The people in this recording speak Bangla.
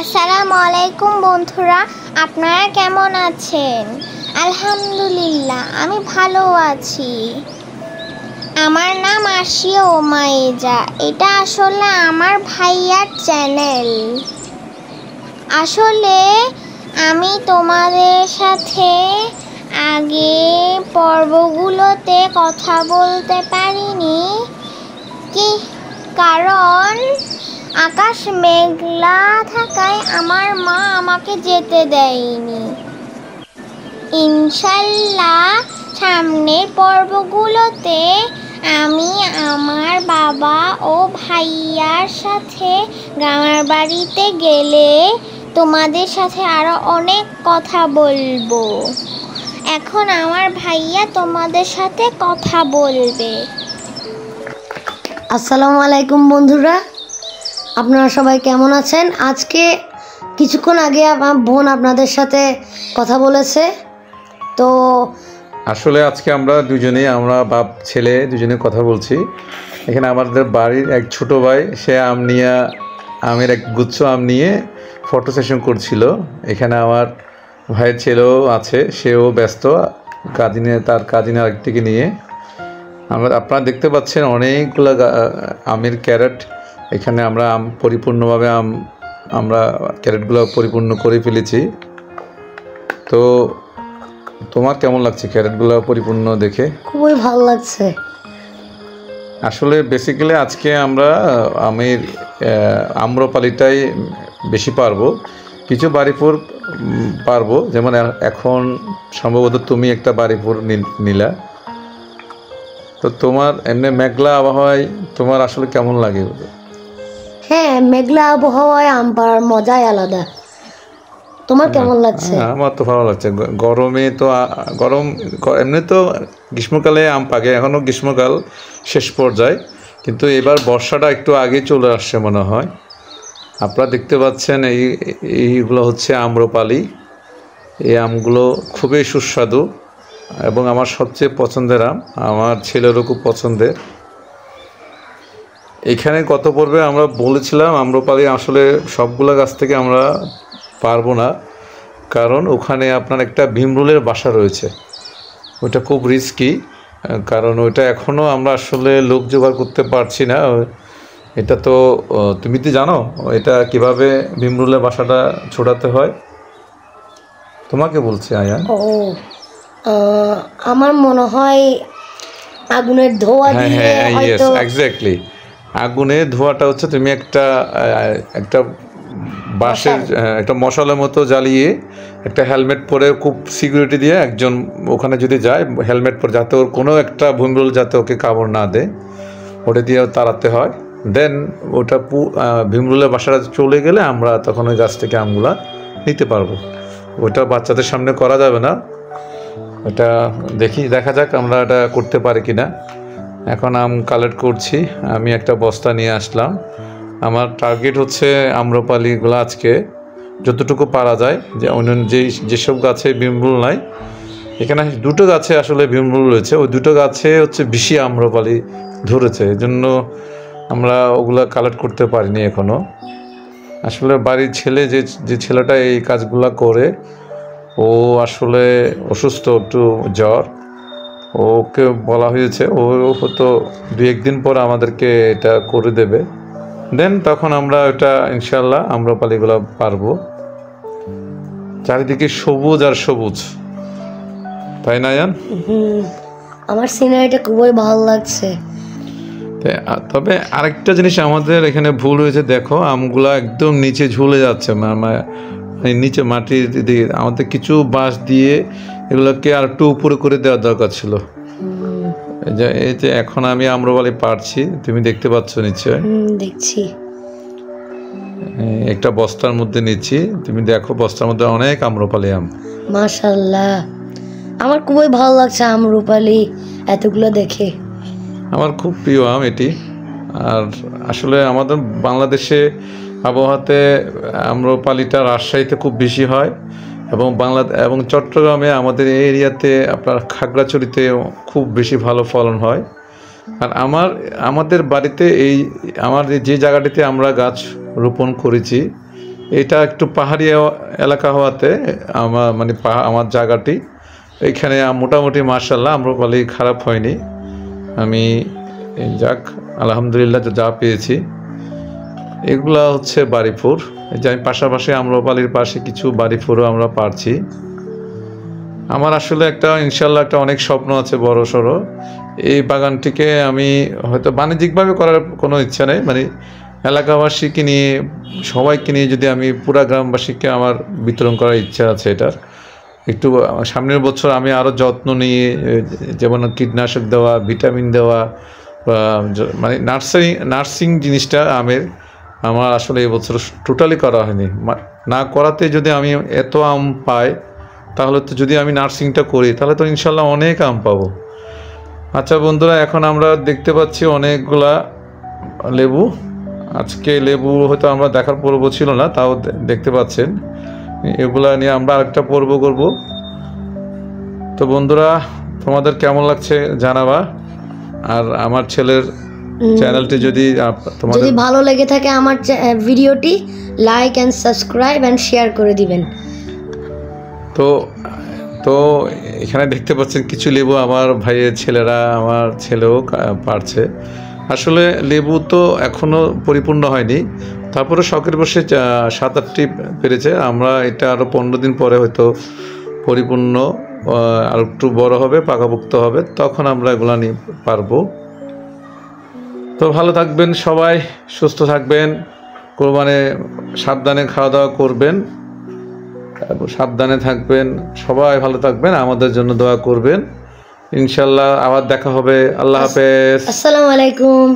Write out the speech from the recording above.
আসসালামু আলাইকুম বন্ধুরা, আপনারা কেমন আছেন? আলহামদুলিল্লাহ, আমি ভালো আছি। আমার নাম আশিয়া ওমাইজা। এটা আসলে আমার ভাইয়ার চ্যানেল। আসলে আমি তোমাদের সাথে আগে পর্বগুলোতে কথা বলতে পারিনি কারণ আকাশ মেঘলা থাকায় আমার মা আমাকে যেতে দেয়নি। ইনশাল্লাহ সামনের পর্বগুলোতে আমি আমার বাবা ও ভাইয়ার সাথে গ্রামের বাড়িতে গেলে তোমাদের সাথে আরো অনেক কথা বলবো। এখন আমার ভাইয়া তোমাদের সাথে কথা বলবে। আসসালামু আলাইকুম বন্ধুরা, আপনারা সবাই কেমন আছেন? আজকে কিছুক্ষণ আগে আমার বোন আপনাদের সাথে কথা বলেছে। তো আসলে আজকে আমরা বাপ ছেলে দুজনে কথা বলছি। এখানে আমাদের বাড়ির এক ছোট ভাই, সে আমের এক গুচ্ছ আম নিয়ে ফটো সেশন করছিল। এখানে আমার ভাইয়ের ছেলেও আছে, সেও ব্যস্ত তার কাজিনে আরেকটিকে নিয়ে। আপনারা দেখতে পাচ্ছেন অনেকগুলো আমের ক্যারেট। এখানে আমরা পরিপূর্ণভাবে আমরা ক্যারেটগুলো পরিপূর্ণ করে ফেলেছি। তো তোমার কেমন লাগছে ক্যারেটগুলো পরিপূর্ণ দেখে? খুবই ভালো লাগছে। আসলে বেসিক্যালি আজকে আমরা আম্রপালিটাই বেশি পারবো, কিছু বাড়িপুর পারবো। যেমন এখন সম্ভবত তুমি একটা বাড়িপুর নিলা। তো তোমার এমনি মেঘলা আবহাওয়ায় তোমার আসলে কেমন লাগে? হ্যাঁ, মেঘলা আবহাওয়ায় আম পাড়ার মজাই আলাদা। তোমার কেমন লাগছে? আমার তো ভালো লাগছে। গরমে তো এমনি তো গ্রীষ্মকালে আম পাকে, এখনও গ্রীষ্মকাল শেষ পর্যায়ে, কিন্তু এবার বর্ষাটা একটু আগে চলে আসছে মনে হয়। আপনারা দেখতে পাচ্ছেন এইগুলো হচ্ছে আম্রপালি। এই আমগুলো খুবই সুস্বাদু এবং আমার সবচেয়ে পছন্দের আম, আমার ছেলেরও খুব পছন্দের। এখানে গত পর্বে আমরা বলেছিলাম আম্রপালি আসলে সবগুলো গাছ থেকে আমরা পারবো না, কারণ ওখানে আপনার একটা ভীমরুলের বাসা রয়েছে। ওটা খুব রিস্কি, কারণ ওইটা এখনও আমরা আসলে লোক জোগাড় করতে পারছি না। এটা তো তুমি তো জানো এটা কিভাবে ভীমরুলের বাসাটা ছোটাতে হয়? তোমাকে বলছি আয়ান। আমার মনে হয় আগুনের ধোঁয়া দিয়ে হয়তো। এক্স্যাক্টলি, আগুনের ধোঁয়াটা হচ্ছে তুমি একটা বাঁশের একটা মশালের মতো জ্বালিয়ে একটা হেলমেট পরে খুব সিকিউরিটি দিয়ে একজন ওখানে যদি যায় হেলমেট পরে, যাতে ওর কোনো একটা ভীমরুল যাতে ওকে কামড় না দেয়, ওটা দিয়ে তাড়াতে হয়। দেন ওটা ভীমরুলের বাসাটা চলে গেলে আমরা তখন ওই গাছ থেকে আমগুলা নিতে পারবো। ওটা বাচ্চাদের সামনে করা যাবে না। ওটা দেখা যাক আমরা এটা করতে পারি কিনা। এখন আম কালেক্ট করছি, আমি একটা বস্তা নিয়ে আসলাম। আমার টার্গেট হচ্ছে আম্রপালিগুলো আজকে যতটুকু পারা যায়, যে অন্য যেসব গাছে ভীমরুল নাই, এখানে দুটো গাছে আসলে ভীমরুল রয়েছে, ওই দুটো গাছে হচ্ছে বেশি আম্রপালি ধরেছে, এই জন্য আমরা ওগুলা কালেক্ট করতে পারিনি এখনও। আসলে বাড়ির ছেলে যে ছেলেটা এই কাজগুলা করে, ও আসলে অসুস্থ, একটু জ্বর। ওকে বলা হয়েছে ও হয়তো 2-1 দিন পর আমাদেরকে এটা করে দেবে। দেন তখন আমরা ওটা ইনশাল্লাহ আম্রপালিগুলো পারবো। চারিদিকে সবুজ আর সবুজ, তাই না আয়ান? আমার সিনারিটা খুবই ভালো লাগছে। তবে আরেকটা জিনিস আমাদের এখানে ভুল হয়েছে, দেখো আমগুলা একদম নিচে ঝুলে যাচ্ছে, নিচে মাটির দিকে। আমাদের কিছু বাঁশ দিয়ে এগুলোকে আর একটু উপরে করে দেওয়ার দরকার ছিল। এই যে এখন আমি আম্রপালি পারছি, তুমি দেখতে পাচ্ছ নিশ্চয়। দেখছি। একটা বস্তার মধ্যে নিচ্ছি, তুমি দেখো বস্তার মধ্যে অনেক আম্রপালি আম। মাশাআল্লাহ, আমার খুবই ভালো লাগছে আম্রপালি এতগুলো দেখে। আমার খুব প্রিয় আম এটি। আর আসলে আমাদের বাংলাদেশে আবহাওয়াতে আম্রপালিটা রাজশাহীতে খুব বেশি হয়, এবং চট্টগ্রামে আমাদের এই এরিয়াতে আপনার খাগড়াছড়িতে খুব বেশি ভালো ফলন হয়। আর আমাদের বাড়িতে আমার যে জায়গাটিতে আমরা গাছ রোপণ করেছি, এটা একটু পাহাড়ি এলাকা হওয়াতে আমার মানে আমার জায়গাটি এইখানে মোটামুটি মাশাআল্লাহ আম্রপালি খারাপ হয়নি। আমি যাক আলহামদুলিল্লাহ যা পেয়েছি। এগুলা হচ্ছে বাড়িপুর, এই যে আমি পাশাপাশি আম্রপালির পাশে কিছু বাড়িপুরও আমরা পারছি। আমার আসলে একটা ইনশাল্লাহ একটা অনেক স্বপ্ন আছে বড় সড়ো। এই বাগানটিকে আমি হয়তো বাণিজ্যিকভাবে করার কোনো ইচ্ছা নেই, মানে এলাকাবাসীকে নিয়ে সবাইকে নিয়ে যদি আমি পুরা গ্রামবাসীকে আমার বিতরণ করার ইচ্ছা আছে। এটার একটু সামনের বছর আমি আরও যত্ন নিয়ে, যেমন কীটনাশক দেওয়া, ভিটামিন দেওয়া, বা মানে নার্সিং জিনিসটা আমার আসলে এবছর টোটালি করা হয়নি। না করাতে যদি আমি এত আম পাই, তাহলে তো যদি আমি নার্সিংটা করি তাহলে তো ইনশাল্লাহ অনেক আম পাবো। আচ্ছা বন্ধুরা, এখন আমরা দেখতে পাচ্ছি অনেকগুলা লেবু। আজকে লেবু হয়তো আমরা দেখার পর্ব ছিল না, তাও দেখতে পাচ্ছেন। এগুলা নিয়ে আমরা আরেকটা পর্ব করব। তো বন্ধুরা, তোমাদের কেমন লাগছে জানাবা। আর আমার ছেলের চ্যানেলটি যদি তোমাদের ভালো লেগে থাকে আমার ভিডিওটি like and subscribe and share করে দিবেন। তো এখানে দেখতে পাচ্ছেন কিছু লেবু আমার ভাইয়ের ছেলেরা, আমার ছেলেও পারছে। আসলে লেবু তো এখনও পরিপূর্ণ হয়নি, তারপরে শখের বসে 7-8টি পেরেছে। আমরা এটা আরও 15 দিন পরে হয়তো পরিপূর্ণ আর একটু বড় হবে, পাকাপোক্ত হবে, তখন আমরা এগুলো নিয়ে পারবো। তো ভালো থাকবেন সবাই, সুস্থ থাকবেন, কোরবানে সাবধানে খাওয়া দাওয়া করবেন, সাবধানে থাকবেন, সবাই ভালো থাকবেন, আমাদের জন্য দোয়া করবেন। ইনশাল্লাহ আবার দেখা হবে। আল্লাহ হাফেজ। আসসালামু আলাইকুম।